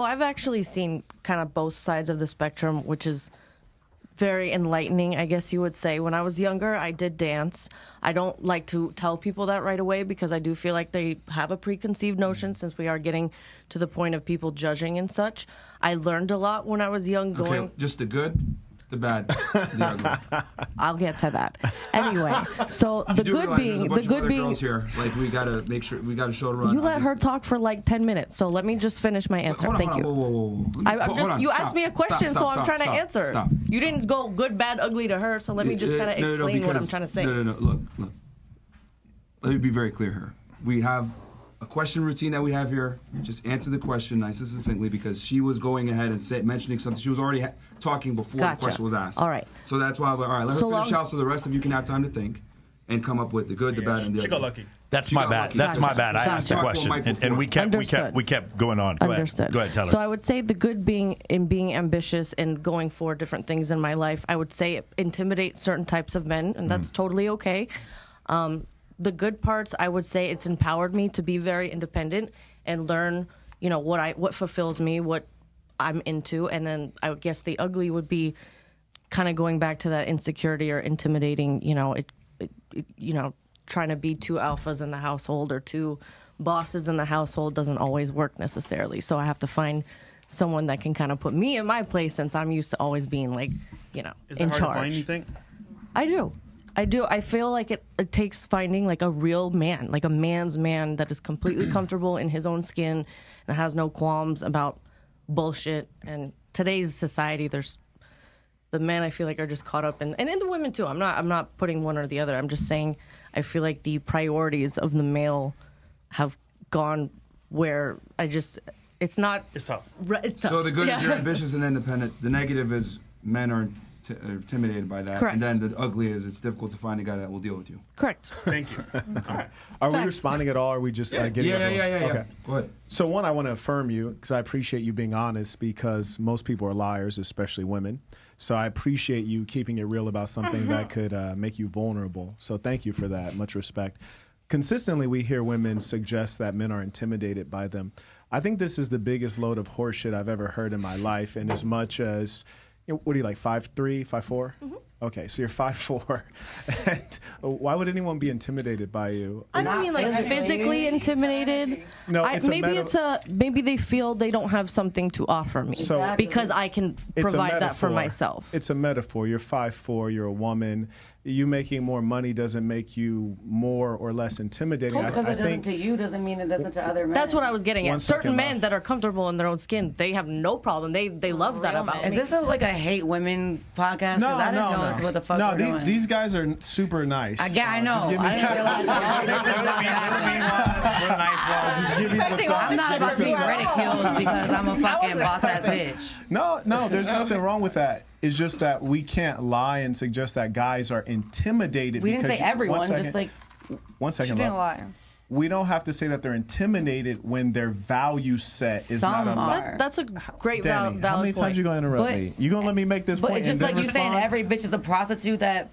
Well, I've actually seen kind of both sides of the spectrum, which is very enlightening, I guess you would say. When I was younger, I did dance. I don't like to tell people that right away because I do feel like they have a preconceived notion since we are getting to the point of people judging and such. I learned a lot when I was young going... Okay, just the good, the bad, the ugly. I'll get to that. Anyway, so the good being... The good being... girls here. Like, we got to make sure, we got to show her. You let her talk for like 10 minutes, so let me just finish my answer. Thank you. Whoa. You asked me a question, so I'm trying to answer. Stop. You didn't go good, bad, ugly to her, so let me just kind of explain what I'm trying to say. No. Look. Let me be very clear here. We have a question routine that we have here. Just answer the question nice and succinctly because she was going ahead and mentioning something. She was already talking before the question was asked. All right. So that's why I was like, all right, let her finish out so the rest of you can have time to think and come up with the good, the bad, and the ugly. She got lucky. That's my bad. That's my bad. I asked the question, and we kept going on. Go Understood. Go ahead, tell her. So I would say the good being in being ambitious and going for different things in my life. I would say it intimidates certain types of men, and that's totally okay. The good parts, I would say it's empowered me to be very independent and learn, what fulfills me, what I'm into, and then I would guess the ugly would be kind of going back to that insecurity or intimidating, trying to be two alphas in the household or two bosses in the household doesn't always work necessarily. So I have to find someone that can kind of put me in my place since I'm used to always being like, in charge. Is it hard to find, you think? I do. I feel like it takes finding like a real man, like a man's man that is completely comfortable in his own skin and has no qualms about bullshit. And today's society, there's the men I feel like are just caught up in, and in the women too. I'm not putting one or the other. I'm just saying I feel like the priorities of the male have gone where it's tough. It's tough. It's tough. So the good is you're ambitious and independent. The negative is men are intimidated by that. Correct. And then the ugly is it's difficult to find a guy that will deal with you. Correct. Thank you. Are we responding at all? Or are we just getting Yeah. Okay. Go ahead. So one, I want to affirm you because I appreciate you being honest because most people are liars, especially women. So I appreciate you keeping it real about something that could make you vulnerable. So thank you for that. Much respect. Consistently, we hear women suggest that men are intimidated by them. I think this is the biggest load of horseshit I've ever heard in my life. And as much as, what are you, like 5'3", 5'4"? Mm-hmm. Okay, so you're 5'4". And why would anyone be intimidated by you? I don't mean like physically intimidated. No, maybe they feel they don't have something to offer me because I can provide that for myself. It's a metaphor. You're 5'4", you're a woman. You making more money doesn't make you more or less intimidating. Just because it doesn't to you doesn't mean it doesn't to other men. That's what I was getting at. Certain men that are comfortable in their own skin, they have no problem. They love that about me. Is this like a hate women podcast? Because I didn't know this what the fuck we're doing. These guys are super nice. I know. I didn't realize I'm not about to be ridiculed because I'm a fucking boss-ass bitch. No, there's nothing wrong with that. It's just that we can't lie and suggest that guys are intimidated. We didn't say everyone, just like... One second, she didn't lie. We don't have to say that they're intimidated when their value set is not aligned. That's a great valid point. How many times you going to interrupt me? You going to let me make this point? But it's just like you saying every bitch is a prostitute that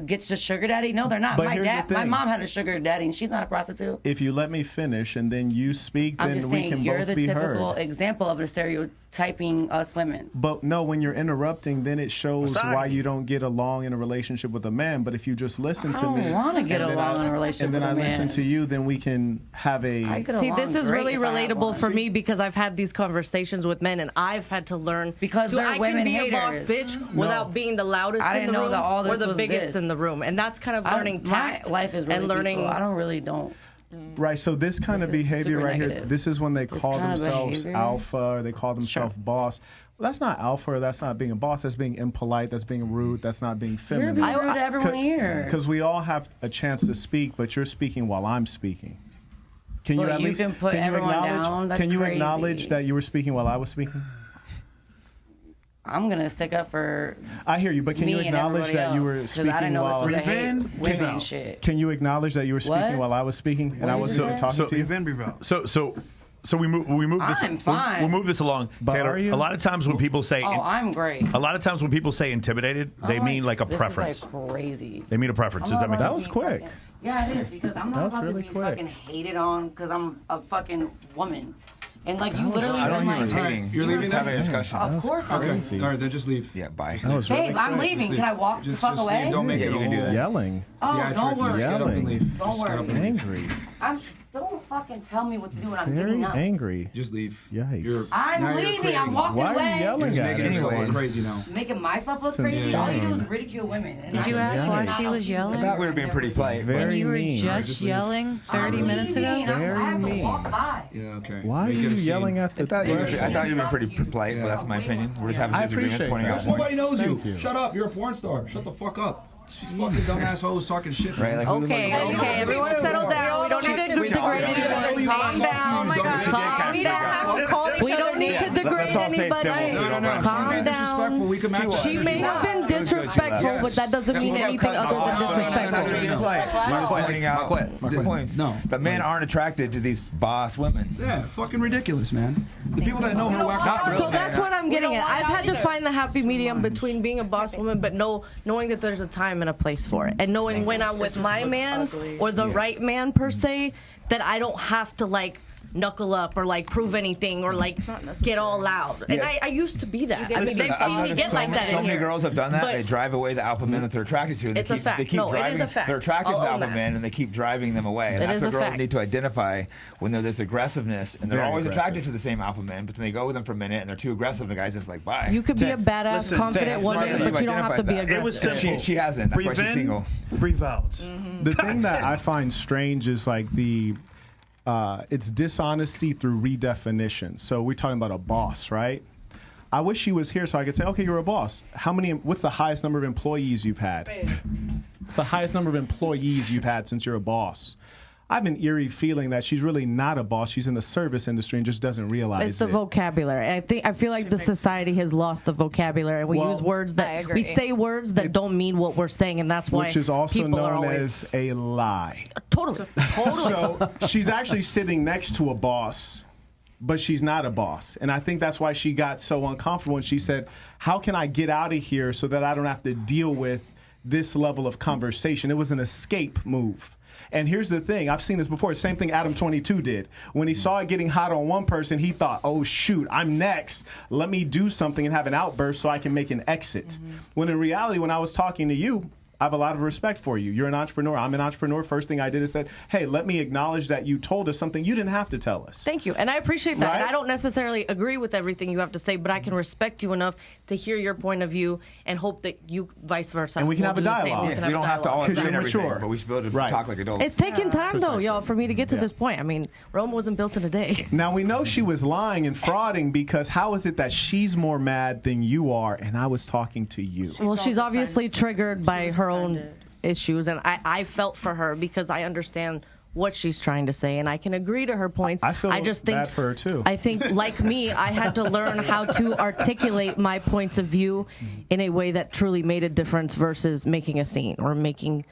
gets a sugar daddy. No, they're not. My mom had a sugar daddy, and she's not a prostitute. If you let me finish and then you speak, then we can both be heard. You're the typical example of a stereotyping us women. But no, when you're interrupting, then it shows why you don't get along in a relationship with a man. But if you just listen to me, I don't want to get along in a relationship with a man. And then I listen to you, then we can have a... See, this is really relatable for me because I've had these conversations with men and I've had to learn because they're women haters. I can be a boss bitch without being the loudest in the room or the biggest in the room. And that's kind of learning tact. My life is really and learning. Peaceful. I don't really don't. Right, so this kind of behavior right here, this is when they call themselves alpha or they call themselves boss. Well, that's not alpha or that's not being a boss. That's being impolite. That's being rude. That's not being feminine. You're being rude to everyone here. Because we all have a chance to speak, but you're speaking while I'm speaking. Can you at least put everyone down? That's can you crazy. acknowledge that you were speaking while I was speaking? I'm gonna stick up for. I hear you, but can you acknowledge that you were speaking I didn't know while this was a hate women shit? Can you acknowledge that you were speaking while I was speaking and I was talking to you? So we move this. I'm fine. We'll move this along, Taylor. A lot of times when people say, I'm great. A lot of times when people say intimidated, they mean like a preference. This is like crazy. They mean a preference. Does that make sense? That was quick. Yeah, it is because I'm not about to be fucking hated on because I'm a fucking woman. And like you literally I don't been think he was like, hating. You're leaving He was having a discussion. of course I'm Okay. leaving. All right, then just leave. Yeah, bye. Babe, I'm leaving. Can I walk the fuck away? Leave. Don't make Yeah, it you a can do whole that. Yelling. Oh, don't worry. Just get up and leave. Don't Just get up worry. and leave. Angry. Don't fucking tell me what to do when I'm Very getting up. angry. Just leave. Yikes. I'm now you're leaving. creating- I'm walking Why are away. you yelling You're just at making her? yourself look Anyways. crazy now. Making myself look crazy. insane. All you do is ridicule women. And Did you ask why she was I yelling? thought we were being pretty polite. Very And you were mean. just Just leave. yelling 30 minutes ago? I Very have to mean. walk by. Yeah, okay. Why are Make it you a scene. yelling at the I thought you were pretty polite, Yeah. but that's my opinion. We're just having I a disagreement, appreciate pointing that. out points. Nobody knows Thank you. Shut up. You're a porn star. Shut the fuck up. She's fucking dumbass hoes talking shit. Right, like, Okay, everyone settle down. We don't need to degrade anyone. Calm down. Calm down. We don't need to degrade anybody. Calm down. We can match that. She may have been disrespectful, but that doesn't mean anything other than disrespectful. Pointing out the points. No. The men aren't attracted to these boss women. Yeah, fucking ridiculous, man. The people that know her whack out. So that's what I'm getting at. I've had to find the happy medium between being a boss woman, but knowing that there's a time and a place for it, and knowing when I'm with my man or the right man per se, that I don't have to like knuckle up or like prove anything or like get all loud. And I used to be that. I mean, they've seen me get like that So in many here. girls have done that. But they drive away the alpha men that they're attracted to. And It's a fact. They keep No, it driving, is a fact. They're attracted I'll to own alpha that. men, and they keep driving them away. And It that's is what a girls fact. need to identify when there's this aggressiveness, and they're Very always aggressive. attracted to the same alpha men, but then they go with them for a minute, and they're too aggressive. The guy's just like, bye. You could be a badass, Listen, confident Tess, woman, You've but you don't have to be identified that. It was aggressive. simple. She hasn't. That's why Breathe she's in, single. breathe out. The thing that I find strange is like it's dishonesty through redefinition. So we're talking about a boss, right? I wish she was here so I could say, okay, you're a boss. What's the highest number of employees you've had? It's the highest number of employees you've had since you're a boss. I have an eerie feeling that she's really not a boss. She's in the service industry and just doesn't realize It's the it. vocabulary. I feel like the society has lost the vocabulary. We use words that we say words that don't mean what we're saying, and that's why Which is also people are known always as a lie. totally. So she's actually sitting next to a boss, but she's not a boss. And I think that's why she got so uncomfortable. And she said, how can I get out of here so that I don't have to deal with this level of conversation? It was an escape move. And here's the thing. I've seen this before. Same thing Adam 22 did. When he saw it getting hot on one person, he thought, oh, shoot, I'm next. Let me do something and have an outburst so I can make an exit. When in reality, when I was talking to you, I have a lot of respect for you. You're an entrepreneur. I'm an entrepreneur. First thing I did is said, hey, let me acknowledge that you told us something you didn't have to tell us. Thank you. And I appreciate that. Right? And I don't necessarily agree with everything you have to say, but I can respect you enough to hear your point of view and hope that you vice versa. And we can will have a do the same. dialogue. We can We don't have to always Because agree you're on everything, mature. but we should be able to Right. talk like adults. It's taken time, though, Precisely. y'all, for me to get to this point. I mean, Rome wasn't built in a day. Now, we know she was lying and frauding because how is it that she's more mad than you are and I was talking to you? Well, she's obviously defensive. triggered by was her own offended. issues, and I felt for her because I understand what she's trying to say, and I can agree to her points. I feel just think, bad for her, too. I think, like me, I had to learn how to articulate my points of view in a way that truly made a difference versus making a scene or making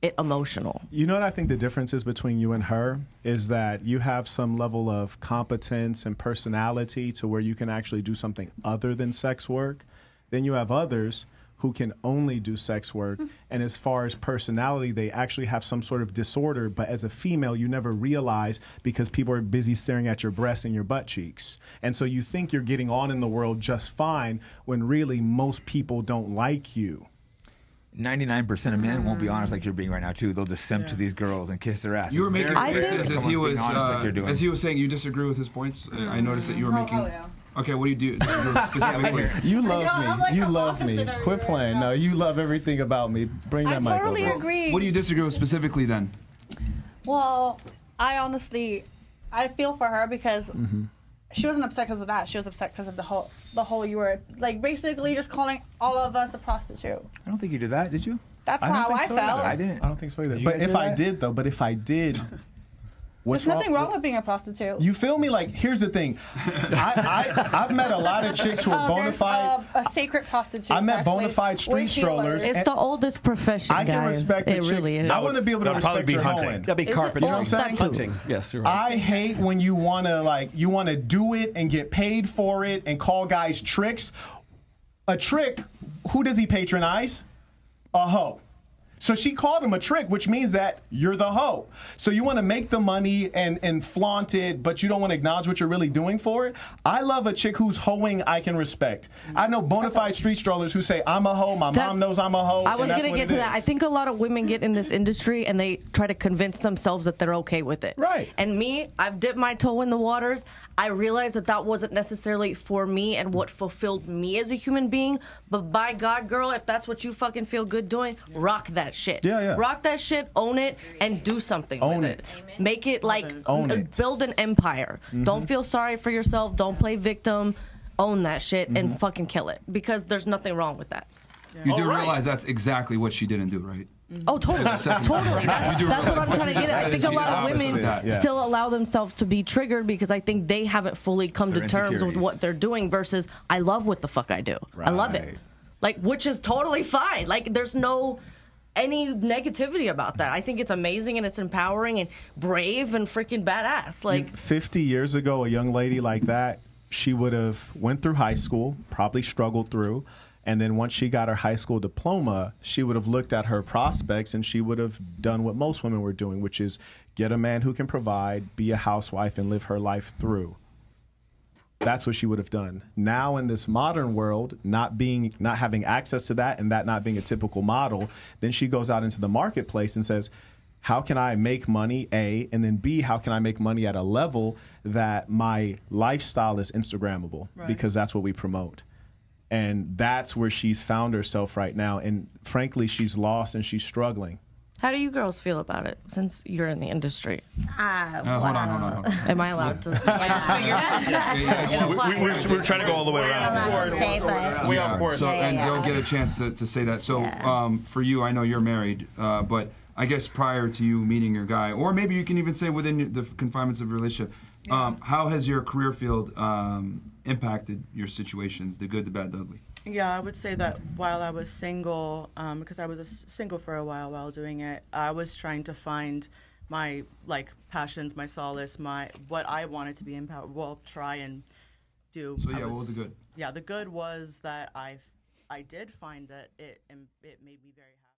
it emotional. You know what I think the difference is between you and her is that you have some level of competence and personality to where you can actually do something other than sex work. Then you have others who can only do sex work. And as far as personality, they actually have some sort of disorder. But as a female, you never realize because people are busy staring at your breasts and your butt cheeks. And so you think you're getting on in the world just fine when really most people don't like you. 99% of men won't be honest like you're being right now too. They'll just simp to these girls and kiss their ass. You were making faces as he was saying you disagree with his points. I noticed that you were making. Okay, what do you do specifically? You love I'm me. like You the love me. opposite of Quit you playing. right No, now. you love everything about me. Bring that I mic totally over. agree. What do you disagree with specifically then? Well, I honestly, I feel for her because she wasn't upset because of that. She was upset because of the whole you were like basically just calling all of us a prostitute. I don't think you did that, did you? That's I don't how think I so felt. either. I didn't. I don't think so either. Did you But guys if hear I that? did, though, what's There's nothing wrong with being a prostitute. You feel me? Like, here's the thing. I've met a lot of chicks who are bona There's fide. a sacred prostitute. I met bona fide street strollers. It's the oldest profession, I can guys. respect the It chick. really is. I want to be able to That'd probably respect be your hunting. hoeing. That'd be Is it carpeting. You know what I'm saying? Hunting. Yes, you're right. I hate when you want to do it and get paid for it and call guys tricks. A trick, who does he patronize? A hoe. So she called him a trick, which means that you're the hoe. So you want to make the money and flaunt it, but you don't want to acknowledge what you're really doing for it. I love a chick who's hoeing I can respect. I know bona fide street strollers who say, I'm a hoe, my mom knows I'm a hoe. I was going to get to that. I think a lot of women get in this industry and they try to convince themselves that they're okay with it. Right. And me, I've dipped my toe in the waters. I realized that that wasn't necessarily for me and what fulfilled me as a human being. But by God, girl, if that's what you fucking feel good doing, rock that shit. Yeah. Rock that shit, own it, and do something with it. Make it like, build an empire. Don't feel sorry for yourself. Don't play victim. Own that shit and fucking kill it. Because there's nothing wrong with that. You do realize that's exactly what she didn't do, right? Oh, totally. Totally. That's what I'm trying to get at. I think a lot of women still allow themselves to be triggered because I think they haven't fully come to terms with what they're doing versus I love what the fuck I do. I love it. Like, which is totally fine. Like, there's no any negativity about that. I think it's amazing and it's empowering and brave and freaking badass. Like 50 years ago, a young lady like that, she would have went through high school, probably struggled through. And then once she got her high school diploma, she would have looked at her prospects and she would have done what most women were doing, which is get a man who can provide, be a housewife, and live her life through. That's what she would have done. Now in this modern world, not having access to that and that not being a typical model, then she goes out into the marketplace and says, how can I make money, A, and then B, how can I make money at a level that my lifestyle is Instagrammable? Because that's what we promote. And that's where she's found herself right now. And frankly, she's lost and she's struggling. how do you girls feel about it since you're in the industry? Hold on. Am I allowed to? We're trying to go all the way around. We of course. So, and they'll get a chance to say that. So for you, I know you're married, but I guess prior to you meeting your guy, or maybe you can even say within the confinements of your relationship, how has your career field impacted your situations, the good, the bad, the ugly? Yeah, I would say that while I was single, because I was single for a while doing it, I was trying to find my passions, my solace, what I wanted to be empowered. Well, try and do. So what was the good? Yeah, the good was that I did find that it made me very happy.